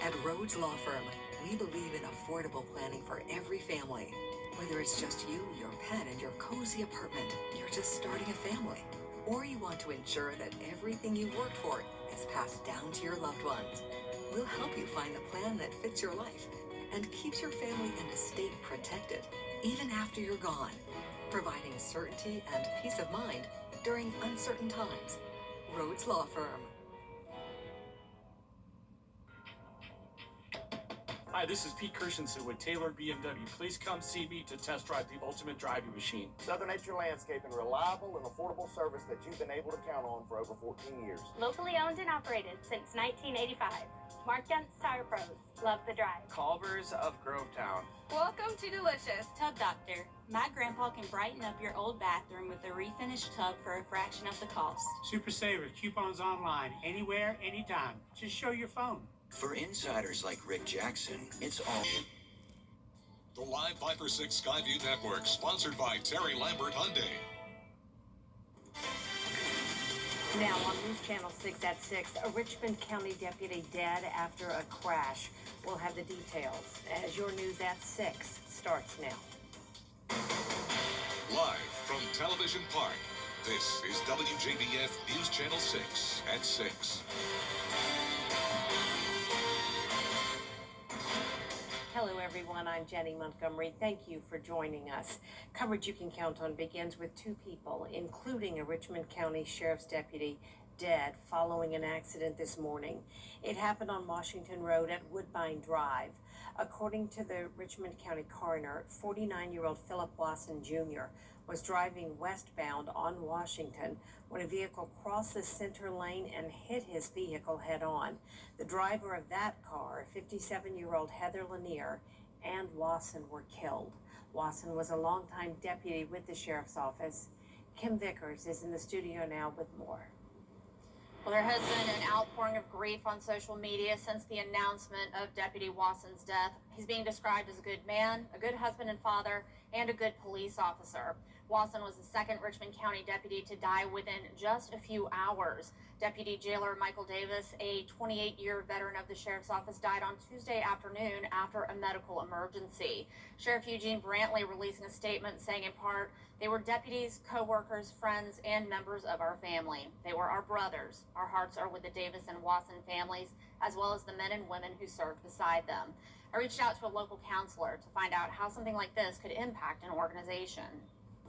At Rhodes Law Firm, we believe in affordable planning for every family. Whether it's just you, your pet, and your cozy apartment, you're just starting a family, or you want to ensure that everything you've worked for is passed down to your loved ones, we'll help you find the plan that fits your life and keeps your family and estate protected, even after you're gone, providing certainty and peace of mind during uncertain times. Rhodes Law Firm. Hi, this is Pete Kirshenson with Taylor BMW. Please come see me to test drive the ultimate driving machine. Southern Nature Landscaping, reliable and affordable service that you've been able to count on for over 14 years. Locally owned and operated since 1985. Mark Dent's Tire Pros. Love the drive. Culver's of Grovetown. Welcome to Delicious. Tub Doctor. My grandpa can brighten up your old bathroom with a refinished tub for a fraction of the cost. Super Saver, coupons online, anywhere, anytime. Just show your phone. For insiders like Rick Jackson, it's all... The Live 546 Skyview Network, sponsored by Terry Lambert Hyundai. Now on News Channel 6 at 6, a Richmond County deputy dead after a crash. We'll have the details as your News at 6 starts now. Live from Television Park, this is WJBF News Channel 6 at 6. Hello, everyone. I'm Jenny Montgomery. Thank you for joining us. Coverage you can count on begins with two people, including a Richmond County Sheriff's deputy, dead following an accident this morning. It happened on Washington Road at Woodbine Drive. According to the Richmond County coroner, 49-year-old Philip Wasson Jr. was driving westbound on Washington when a vehicle crossed the center lane and hit his vehicle head-on. The driver of that car, 57-year-old Heather Lanier, and Wasson were killed. Wasson was a longtime deputy with the sheriff's office. Kim Vickers is in the studio now with more. Well, there has been an outpouring of grief on social media since the announcement of Deputy Wasson's death. He's being described as a good man, a good husband and father, and a good police officer. Wasson was the second Richmond County deputy to die within just a few hours. Deputy Jailer Michael Davis, a 28-year veteran of the Sheriff's Office, died on Tuesday afternoon after a medical emergency. Sheriff Eugene Brantley releasing a statement saying, in part, "They were deputies, co-workers, friends, and members of our family. They were our brothers. Our hearts are with the Davis and Wasson families, as well as the men and women who served beside them." I reached out to a local counselor to find out how something like this could impact an organization.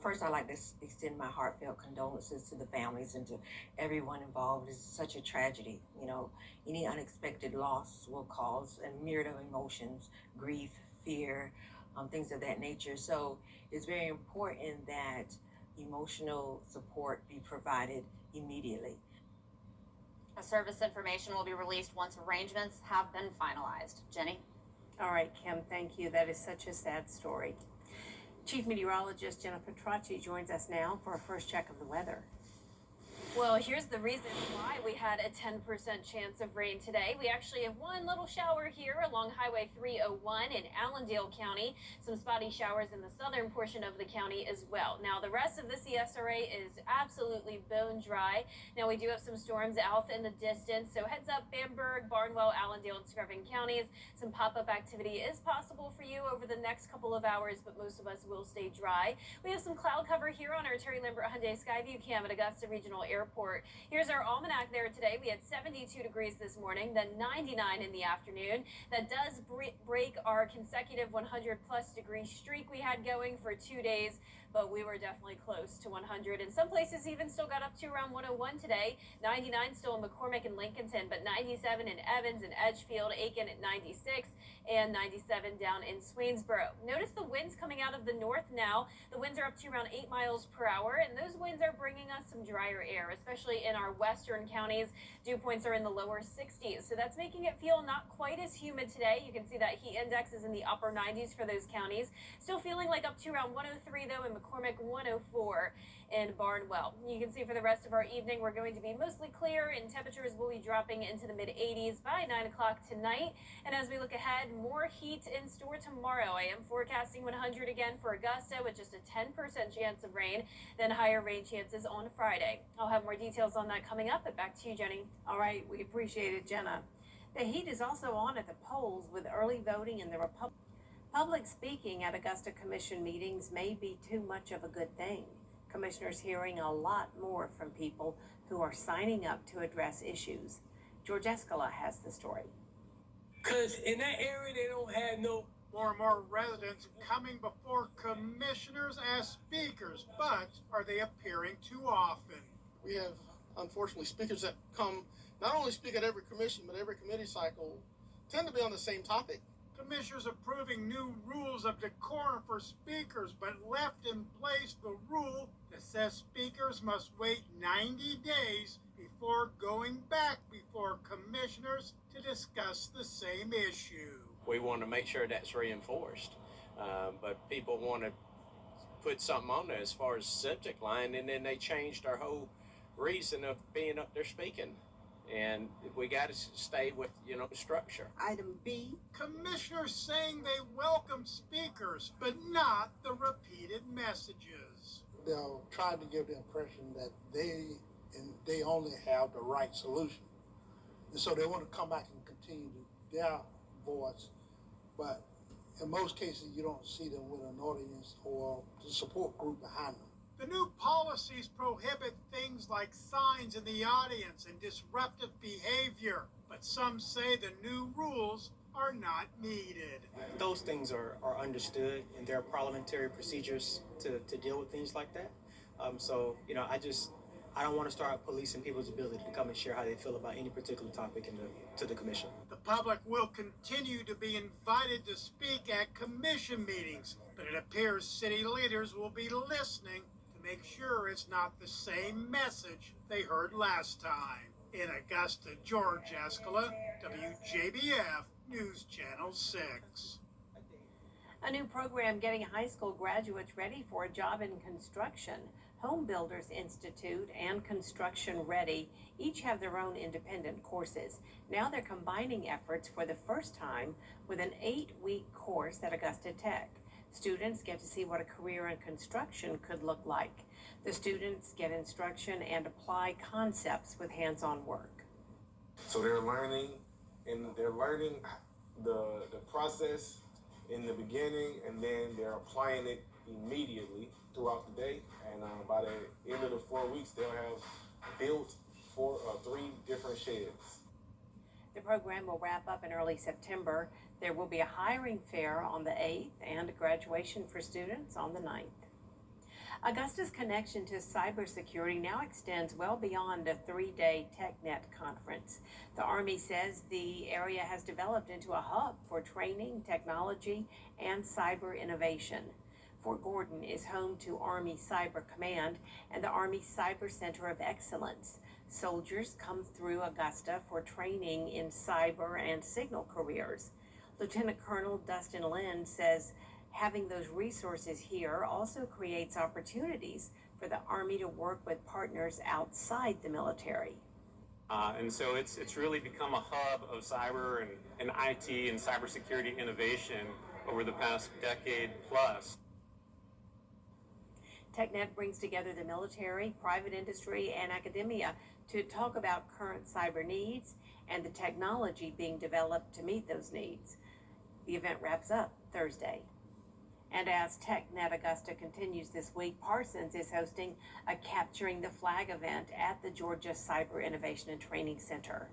First, I'd like to extend my heartfelt condolences to the families and to everyone involved. It's such a tragedy. You know, any unexpected loss will cause a myriad of emotions, grief, fear, things of that nature. So it's very important that emotional support be provided immediately. A service information will be released once arrangements have been finalized. Jenny? All right, Kim, thank you. That is such a sad story. Chief Meteorologist Jenna Petracci joins us now for a first check of the weather. Well, here's the reason why we had a 10% chance of rain today. We actually have one little shower here along Highway 301 in Allendale County. Some spotty showers in the southern portion of the county as well. Now, the rest of the CSRA is absolutely bone dry. Now, we do have some storms out in the distance, so heads up Bamberg, Barnwell, Allendale, and Screven counties. Some pop-up activity is possible for you over the next couple of hours, but most of us will stay dry. We have some cloud cover here on our Terry Lambert Hyundai Skyview cam at Augusta Regional Airport. Here's our almanac there today. We had 72 degrees this morning, then 99 in the afternoon. That does break our consecutive 100-plus degree streak we had going for 2 days, but we were definitely close to 100. And some places even still got up to around 101 today. 99 still in McCormick and Lincolnton, but 97 in Evans and Edgefield, Aiken at 96, and 97 down in Swainsboro. Notice the winds coming out of the north now. The winds are up to around 8 miles per hour, and those winds are bringing us some drier air, especially in our western counties. Dew points are in the lower 60s, so that's making it feel not quite as humid today. You can see that heat index is in the upper 90s for those counties. Still feeling like up to around 103, though, in McCormick, 104 in Barnwell. You can see for the rest of our evening, we're going to be mostly clear, and temperatures will be dropping into the mid-80s by 9 o'clock tonight. And as we look ahead, more heat in store tomorrow. I am forecasting 100 again for Augusta with just a 10% chance of rain, then higher rain chances on Friday. I'll have more details on that coming up, but back to you, Jenny. All right, we appreciate it, Jenna. The heat is also on at the polls with early voting in the Public speaking at Augusta Commission meetings may be too much of a good thing. Commissioners hearing a lot more from people who are signing up to address issues. George Escala has the story. Because in that area, they don't have no... More and more residents coming before commissioners as speakers, but are they appearing too often? We have, unfortunately, speakers that come, not only speak at every commission, but every committee cycle, tend to be on the same topic. Commissioners approving new rules of decorum for speakers, but left in place the rule that says speakers must wait 90 days before going back before commissioners to discuss the same issue. We want to make sure that's reinforced, but people want to put something on there as far as subject line, and then they changed our whole reason of being up there speaking. And we got to stay with, structure. Item B, commissioners saying they welcome speakers, but not the repeated messages. They'll try to give the impression that they only have the right solution. And so they want to come back and continue their voice, but in most cases you don't see them with an audience or the support group behind them. The new policies prohibit things like signs in the audience and disruptive behavior, but some say the new rules are not needed. Those things are understood, and there are parliamentary procedures to deal with things like that. I don't want to start policing people's ability to come and share how they feel about any particular topic to the commission. The public will continue to be invited to speak at commission meetings, but it appears city leaders will be listening to make sure it's not the same message they heard last time. In Augusta, George Escala, WJBF News Channel 6. A new program getting high school graduates ready for a job in construction. Home Builders Institute and Construction Ready each have their own independent courses. Now they're combining efforts for the first time with an 8-week course at Augusta Tech. Students get to see what a career in construction could look like. The students get instruction and apply concepts with hands-on work. So they're learning the process in the beginning, and then they're applying it immediately throughout the day, and by the end of the 4 weeks, they'll have built 3 different sheds. The program will wrap up in early September. There will be a hiring fair on the 8th and a graduation for students on the 9th. Augusta's connection to cybersecurity now extends well beyond a 3-day TechNet conference. The Army says the area has developed into a hub for training, technology, and cyber innovation. Fort Gordon is home to Army Cyber Command and the Army Cyber Center of Excellence. Soldiers come through Augusta for training in cyber and signal careers. Lieutenant Colonel Dustin Lynn says having those resources here also creates opportunities for the Army to work with partners outside the military. And so it's really become a hub of cyber and IT and cybersecurity innovation over the past decade plus. TechNet brings together the military, private industry, and academia to talk about current cyber needs and the technology being developed to meet those needs. The event wraps up Thursday. And as TechNet Augusta continues this week, Parsons is hosting a Capturing the Flag event at the Georgia Cyber Innovation and Training Center.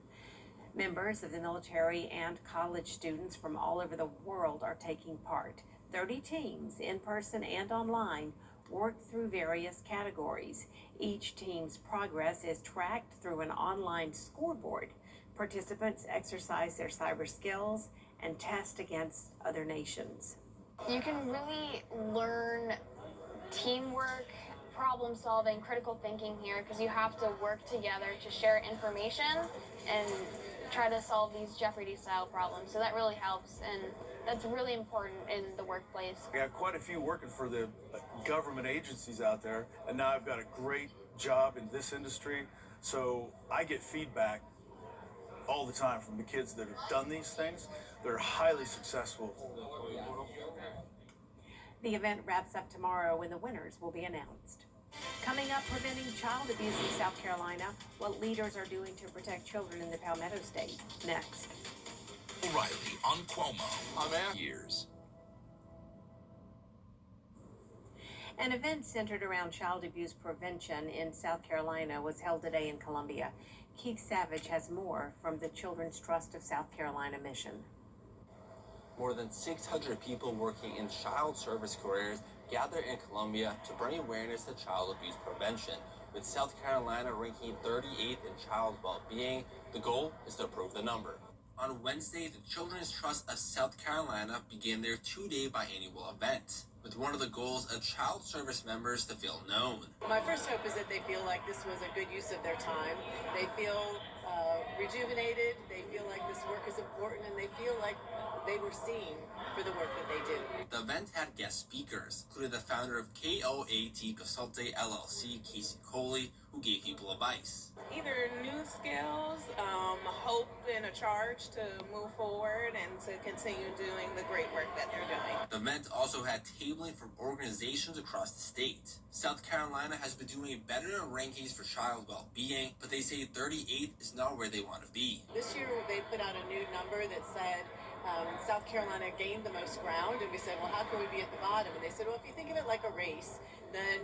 Members of the military and college students from all over the world are taking part. 30 teams, in person and online, work through various categories. Each team's progress is tracked through an online scoreboard. Participants exercise their cyber skills and test against other nations. You can really learn teamwork, problem solving, critical thinking here because you have to work together to share information and try to solve these Jeopardy style problems. So that really helps, and that's really important in the workplace. I got quite a few working for the government agencies out there, and now I've got a great job in this industry. So I get feedback all the time from the kids that have done these things. They're highly successful. The event wraps up tomorrow when the winners will be announced. Coming up, preventing child abuse in South Carolina, what leaders are doing to protect children in the Palmetto State. Next. O'Reilly on Cuomo. Years. An event centered around child abuse prevention in South Carolina was held today in Columbia. Keith Savage has more from the Children's Trust of South Carolina mission. More than 600 people working in child service careers gather in Columbia to bring awareness to child abuse prevention. With South Carolina ranking 38th in child well-being, the goal is to improve the number. On Wednesday, the Children's Trust of South Carolina began their two-day biannual event, with one of the goals of child service members to feel known. My first hope is that they feel like this was a good use of their time. They feel rejuvenated, they feel like this work is important, and they feel like they were seen for the work that they do. The event had guest speakers, including the founder of KOAT Consulte LLC, Casey Coley, who gave people advice. Either new skills, hope, and a charge to move forward and to continue doing the great work that they're doing. The event also had tabling from organizations across the state. South Carolina has been doing better in rankings for child well-being, but they say 38th is not where they want to be. This year they put out a new number that said South Carolina gained the most ground, and we said, well, how can we be at the bottom? And they said, well, if you think of it like a race, then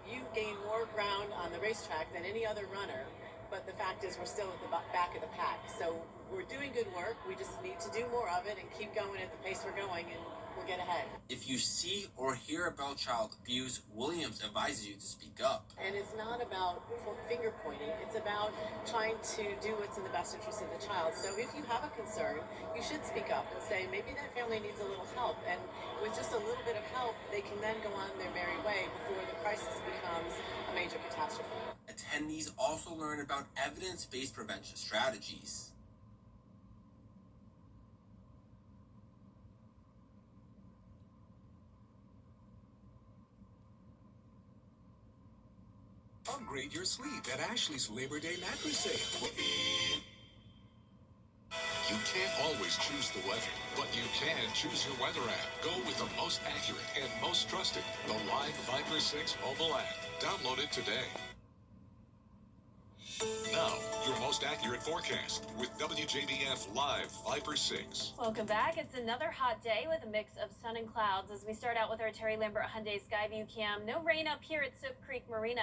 you gain more ground on the racetrack than any other runner. But the fact is we're still at the back of the pack. So we're doing good work. We just need to do more of it and keep going at the pace we're going, and we'll get ahead. If you see or hear about child abuse, Williams advises you to speak up. And it's not about finger pointing. It's about trying to do what's in the best interest of the child. So if you have a concern, you should speak up and say, maybe that family needs a little help. And with just a little bit of help, they can then go on their merry way before the crisis becomes a major catastrophe. Attendees also learn about evidence-based prevention strategies. Upgrade your sleep at Ashley's Labor Day mattress sale. You can't always choose the weather, but you can choose your weather app. Go with the most accurate and most trusted, the Live Viper 6 mobile app. Download it today. Now, your most accurate forecast with WJBF Live Viper 6. Welcome back. It's another hot day with a mix of sun and clouds as we start out with our Terry Lambert Hyundai Skyview cam. No rain up here at Soap Creek Marina,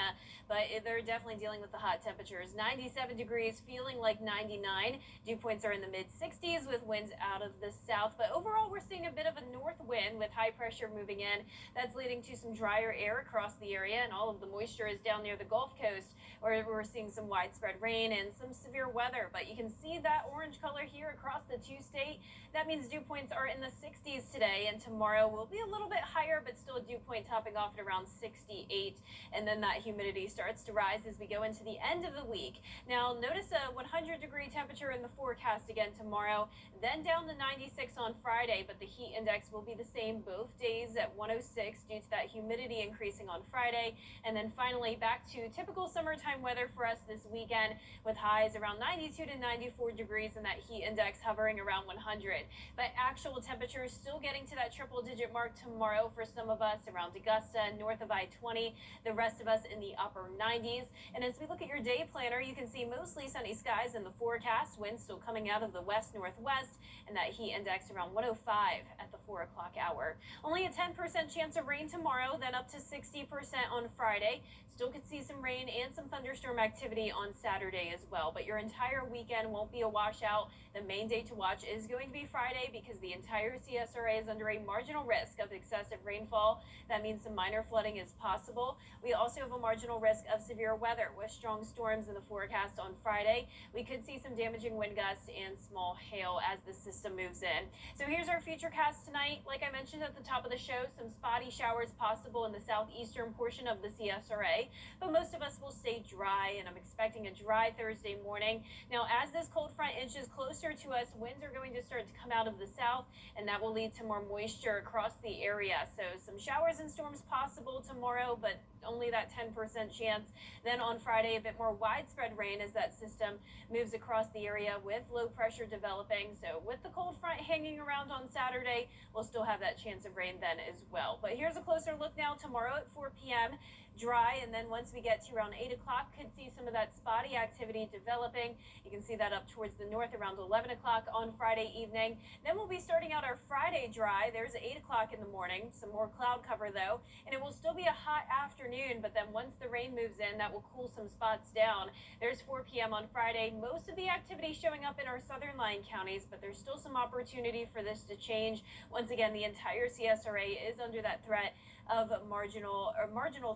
but they're definitely dealing with the hot temperatures. 97 degrees, feeling like 99. Dew points are in the mid-60s with winds out of the south, but overall we're seeing a bit of a north wind with high pressure moving in. That's leading to some drier air across the area, and all of the moisture is down near the Gulf Coast, where we're seeing some widespread rain and some severe weather. But you can see that orange color here across the two-state. That means dew points are in the 60s today, and tomorrow will be a little bit higher, but still a dew point topping off at around 68. And then that humidity starts to rise as we go into the end of the week. Now, notice a 100-degree temperature in the forecast again tomorrow, then down to 96 on Friday, but the heat index will be the same both days at 106 due to that humidity increasing on Friday. And then finally back to typical summertime weather for us this weekend, with highs around 92 to 94 degrees and that heat index hovering around 100. But actual temperatures still getting to that triple-digit mark tomorrow for some of us around Augusta and north of I-20, the rest of us in the upper 90s. And as we look at your day planner, you can see mostly sunny skies in the forecast, winds still coming out of the west-northwest, and that heat index around 105 at the 4 o'clock hour. Only a 10% chance of rain tomorrow, then up to 60% on Friday. Still could see some rain and some thunderstorm activity on Saturday as well, but your entire weekend won't be a washout. The main day to watch is going to be Friday because the entire CSRA is under a marginal risk of excessive rainfall. That means some minor flooding is possible. We also have a marginal risk of severe weather with strong storms in the forecast on Friday. We could see some damaging wind gusts and small hail as the system moves in. So here's our futurecast tonight. Like I mentioned at the top of the show, some spotty showers possible in the southeastern portion of the CSRA, but most of us will stay dry, and I'm expecting a dry Thursday morning. Now, as this cold front inches closer to us, winds are going to start to come out of the south, and that will lead to more moisture across the area. So some showers and storms possible tomorrow, but only that 10% chance. Then on Friday, a bit more widespread rain as that system moves across the area with low pressure developing. So with the cold front hanging around on Saturday, we'll still have that chance of rain then as well. But here's a closer look now tomorrow at 4 p.m. Dry, and then once we get to around 8 o'clock, could see some of that spotty activity developing. You can see that up towards the north around 11 o'clock on Friday evening. Then we'll be starting out our Friday dry. There's 8 o'clock in the morning, some more cloud cover though, and it will still be a hot afternoon, but then once the rain moves in, that will cool some spots down. There's 4 p.m. on Friday. Most of the activity showing up in our southern line counties, but there's still some opportunity for this to change. Once again, the entire CSRA is under that threat of marginal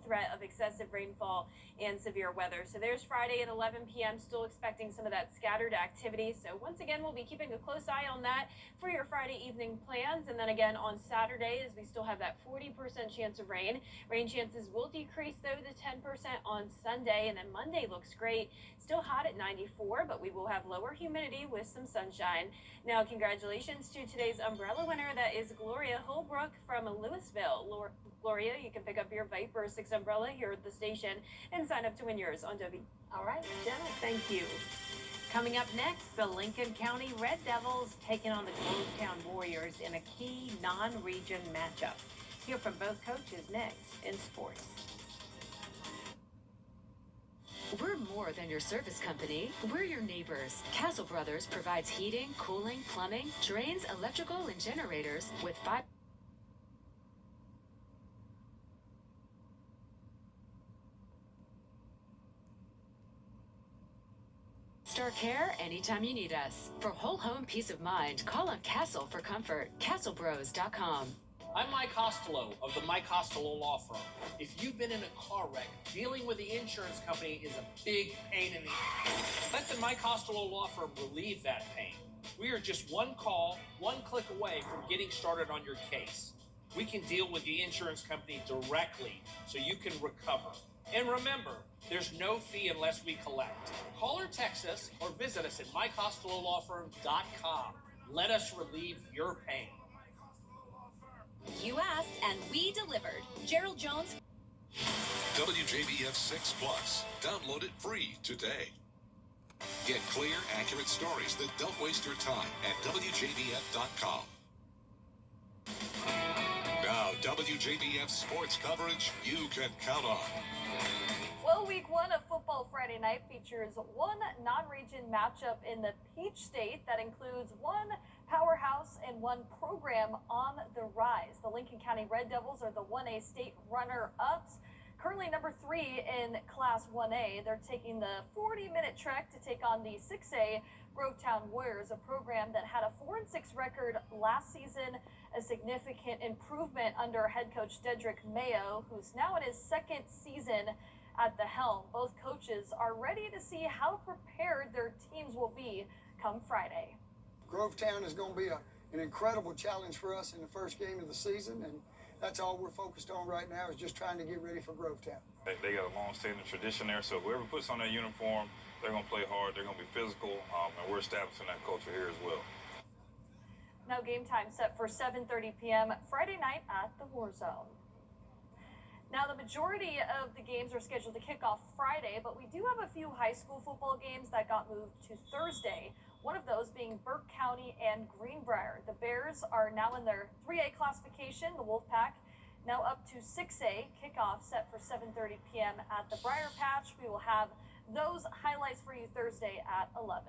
threat of excessive rainfall and severe weather. So there's Friday at 11 p.m. Still expecting some of that scattered activity. So once again, we'll be keeping a close eye on that for your Friday evening plans. And then again on Saturday, as we still have that 40% chance of rain. Rain chances will decrease though to 10% on Sunday. And then Monday looks great. Still hot at 94, but we will have lower humidity with some sunshine. Now, congratulations to today's umbrella winner. That is Gloria Holbrook from Louisville. Gloria, you can pick up your Viper 6 umbrella here at the station and sign up to win yours on W. All right, Jenna, thank you. Coming up next, the Lincoln County Red Devils taking on the Grovetown Warriors in a key non-region matchup. Hear from both coaches next in sports. We're more than your service company. We're your neighbors. Castle Brothers provides heating, cooling, plumbing, drains, electrical, and generators with 5 star care anytime you need us. For whole home peace of mind, call on Castle for comfort. CastleBros.com. I'm Mike Costello of the Mike Costello Law Firm. If you've been in a car wreck, dealing with the insurance company is a big pain in the ass. Let the Mike Costello Law Firm relieve that pain. We are just one call, one click away from getting started on your case. We can deal with the insurance company directly so you can recover. And remember, there's no fee unless we collect. Call or text us or visit us at MikeCostelloLawFirm.com. Let us relieve your pain. You asked and we delivered. Gerald Jones. WJBF 6 Plus. Download it free today. Get clear, accurate stories that don't waste your time at WJBF.com. Now, WJBF sports coverage you can count on. Well, week one of Football Friday Night features one non-region matchup in the Peach State that includes one powerhouse and one program on the rise. The Lincoln County Red Devils are the 1A state runner-ups, currently number 3 in Class 1A. They're taking the 40-minute trek to take on the 6A Grovetown Warriors, a program that had a 4-6 record last season, a significant improvement under head coach Dedrick Mayo, who's now in his second season at the helm. Both coaches are ready to see how prepared their teams will be come Friday. Grovetown is going to be an incredible challenge for us in the first game of the season, and that's all we're focused on right now is just trying to get ready for Grovetown. They got a long-standing tradition there, so whoever puts on that uniform, they're going to play hard, they're going to be physical, and we're establishing that culture here as well. Now game time set for 7:30 p.m. Friday night at the War Zone. Now, the majority of the games are scheduled to kick off Friday, but we do have a few high school football games that got moved to Thursday. One of those being Burke County and Greenbrier. The Bears are now in their 3A classification. The Wolfpack now up to 6A. Kickoff set for 7:30 p.m. at the Briar Patch. We will have those highlights for you Thursday at 11.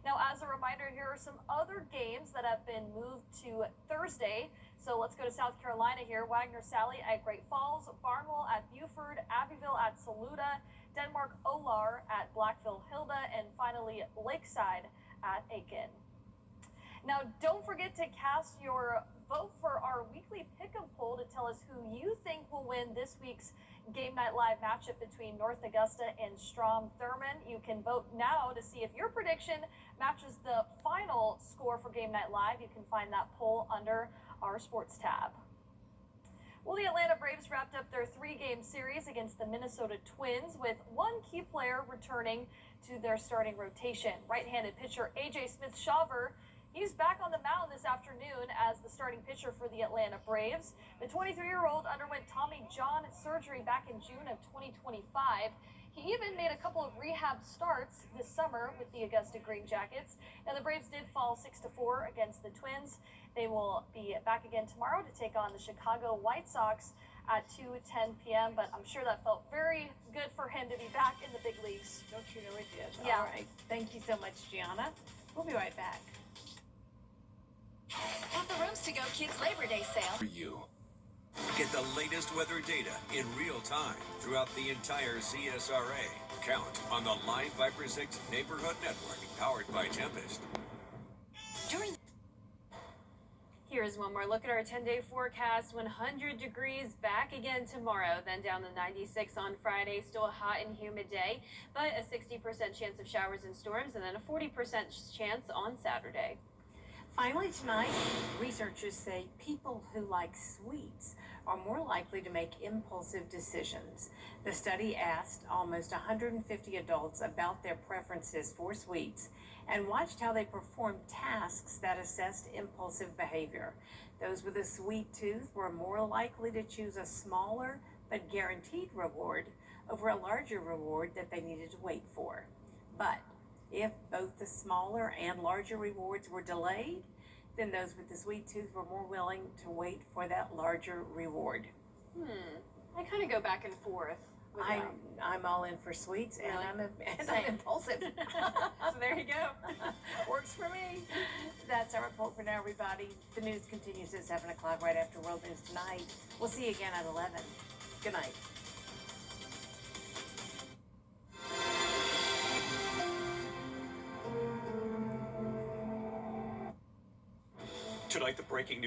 Now, as a reminder, here are some other games that have been moved to Thursday. So let's go to South Carolina here. Wagner Sally at Great Falls, Barnwell at Buford, Abbeville at Saluda, Denmark Olar at Blackville Hilda, and finally Lakeside at Aiken. Now, don't forget to cast your vote for our weekly pick'em poll to tell us who you think will win this week's Game Night Live matchup between North Augusta and Strom Thurmond. You can vote now to see if your prediction matches the final score for Game Night Live. You can find that poll under our sports tab. Well, the Atlanta Braves wrapped up their 3-game series against the Minnesota Twins with one key player returning to their starting rotation. Right-handed pitcher A.J. Smith-Shawver He's back on the mound this afternoon as the starting pitcher for the Atlanta Braves. The 23-year-old underwent Tommy John surgery back in June of 2025. He even made a couple of rehab starts this summer with the Augusta Green Jackets. Now, the Braves did fall 6-4 against the Twins. They will be back again tomorrow to take on the Chicago White Sox at 2:10 p.m., but I'm sure that felt very good for him to be back in the big leagues. Don't you know it did? Yeah. All right. Thank you so much, Gianna. We'll be right back. At the Rooms to Go Kids Labor Day sale. For you. Get the latest weather data in real time throughout the entire CSRA. Count on the Line Viper 6 Neighborhood Network, powered by Tempest. Here's one more look at our 10-day forecast. 100 degrees back again tomorrow, then down to 96 on Friday. Still a hot and humid day, but a 60% chance of showers and storms, and then a 40% chance on Saturday. Finally tonight, researchers say people who like sweets are more likely to make impulsive decisions. The study asked almost 150 adults about their preferences for sweets and watched how they performed tasks that assessed impulsive behavior. Those with a sweet tooth were more likely to choose a smaller but guaranteed reward over a larger reward that they needed to wait for. But if both the smaller and larger rewards were delayed, then those with the sweet tooth were more willing to wait for that larger reward. I kind of go back and forth. I'm all in for sweets, and Really? I'm impulsive. So there you go. Works for me. That's our report for now, everybody. The news continues at 7 o'clock right after World News Tonight. We'll see you again at 11. Good night. Tonight, the breaking news.